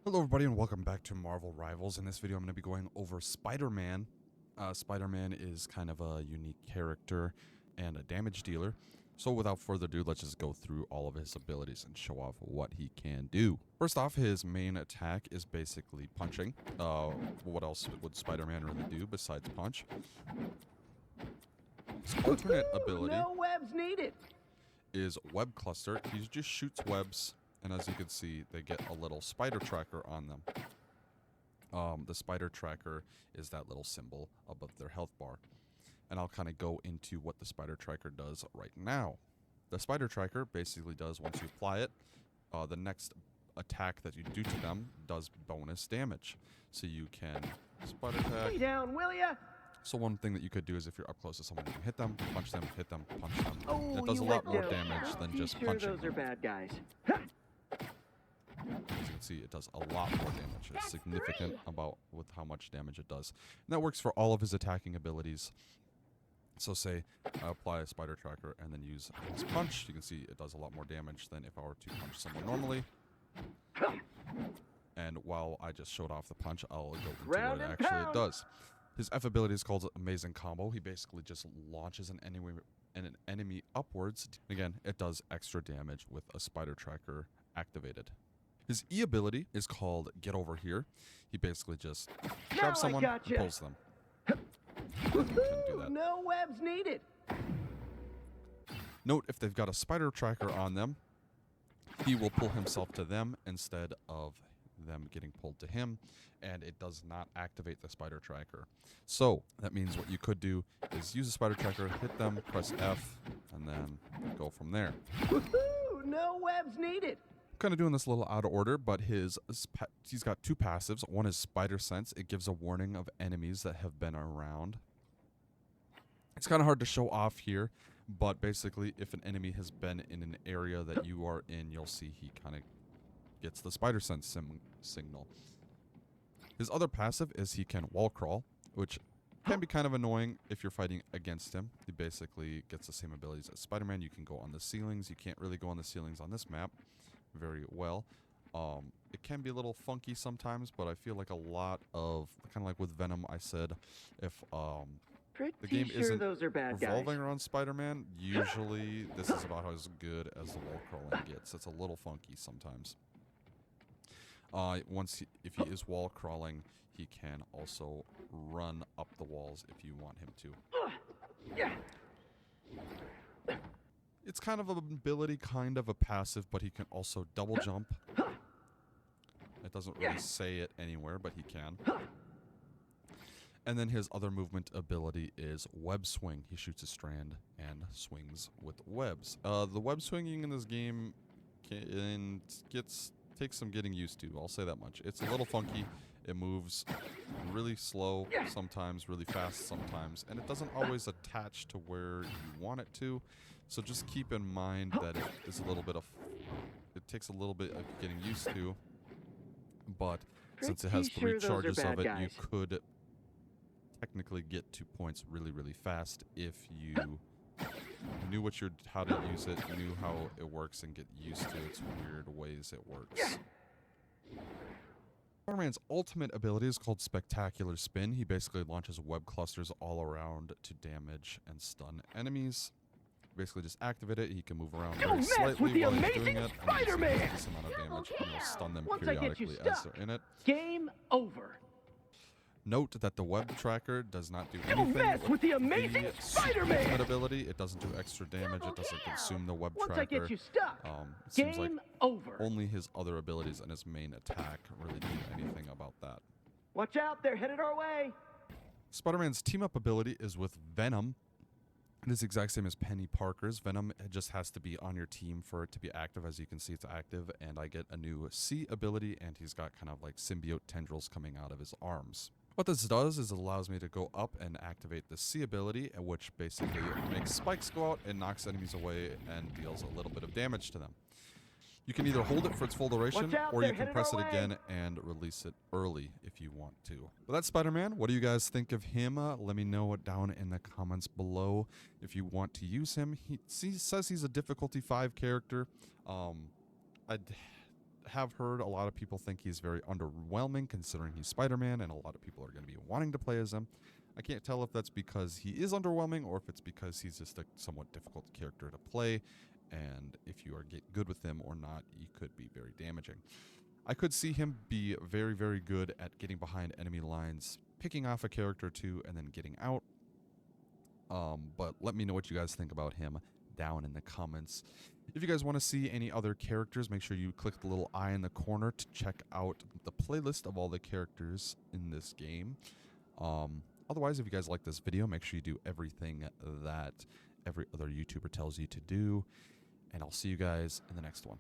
Hello everybody and welcome back to Marvel Rivals. In this video I'm going to be going over Spider-Man. Spider-Man is kind of a unique character and a damage dealer. So without further ado, let's just go through all of his abilities and show off what he can do. First off, his main attack is basically punching. What else would Spider-Man really do besides punch? His alternate ability no webs needed. is Web Cluster. He just shoots webs. And as you can see, they get a little spider tracker on them. The spider tracker is that little symbol above their health bar. And I'll kind of go into what the spider tracker does right now. The spider tracker basically does, once you apply it, the next attack that you do to them does bonus damage. So you can spider attack. Stay down, will ya? So one thing that you could do is if you're up close to someone, you can hit them, punch them, hit them, punch them. Oh, and it does a you lot went more down. damage than just Sure punching those them. are bad guys. As you can see, it does a lot more damage. It's significant with how much damage it does. And that works for all of his attacking abilities. So say I apply a spider tracker and then use his punch. You can see it does a lot more damage than if I were to punch someone normally. And while I just showed off the punch, I'll go into what it actually does. His F ability is called Amazing Combo. He basically just launches an enemy upwards. Again, it does extra damage with a spider tracker activated. His E ability is called Get Over Here. He basically just grabs someone and pulls them. No webs needed. Note, if they've got a spider tracker on them, he will pull himself to them instead of them getting pulled to him, and it does not activate the spider tracker. So that means what you could do is use a spider tracker, hit them, press F, and then go from there. No webs needed. Kind of doing this a little out of order, but he's got two passives. One is Spider Sense. It gives a warning of enemies that have been around. It's kind of hard to show off here, but basically if an enemy has been in an area that you are in, you'll see he kind of gets the Spider Sense signal. His other passive is he can wall crawl, which can be kind of annoying if you're fighting against him. He basically gets the same abilities as Spider-Man. You can go on the ceilings. You can't really go on the ceilings on this map very well. It can be a little funky sometimes, but I feel like a lot of, kind of like with Venom, I said, if the game isn't revolving around Spider-Man, usually this is about as good as the wall crawling gets. It's a little funky sometimes. If he is wall crawling, he can also run up the walls if you want him to. It's kind of an ability, kind of a passive, but he can also double jump. It doesn't really say it anywhere, but he can. And then his other movement ability is Web Swing. He shoots a strand and swings with webs. The web swinging in this game takes some getting used to. I'll say that much. It's a little funky. It moves really slow sometimes, really fast sometimes, and it doesn't always attach to where you want it to. So just keep in mind that it takes a little bit of getting used to. But since it has 3 charges of it, you could technically get 2 points really, really fast if you knew how to use it, knew how it works, and get used to its weird ways it works. Spider-Man's ultimate ability is called Spectacular Spin. He basically launches web clusters all around to damage and stun enemies. Basically just activate it. He can move around very slightly while he's doing it. Spider-Man! This amount of damage, and he'll stun them periodically as they're in it. Game over. Note that the web tracker does not do anything with the amazing Spider-Man ability. It doesn't do extra damage. It doesn't consume the web tracker. Once I get you stuck, it seems like over. Only his other abilities and his main attack really do anything about that. Watch out, they're headed our way. Spider-Man's team-up ability is with Venom. It is the exact same as Penny Parker's. Venom just has to be on your team for it to be active. As you can see, it's active, and I get a new C ability, and he's got kind of like symbiote tendrils coming out of his arms. What this does is it allows me to go up and activate the C ability, which basically makes spikes go out and knocks enemies away and deals a little bit of damage to them. You can either hold it for its full duration, or you can press it again and release it early if you want to. But that's Spider-Man. What do you guys think of him? Let me know it down in the comments below if you want to use him. He says he's a difficulty 5 character. have heard a lot of people think he's very underwhelming considering he's Spider-Man, and a lot of people are going to be wanting to play as him. I can't tell if that's because he is underwhelming or if it's because he's just a somewhat difficult character to play, and if you are good with him or not, he could be very damaging. I could see him be very, very good at getting behind enemy lines, picking off a character or two, and then getting out. But let me know what you guys think about him down in the comments. If you guys want to see any other characters, make sure you click the little eye in the corner to check out the playlist of all the characters in this game. Otherwise, if you guys like this video, make sure you do everything that every other YouTuber tells you to do. And I'll see you guys in the next one.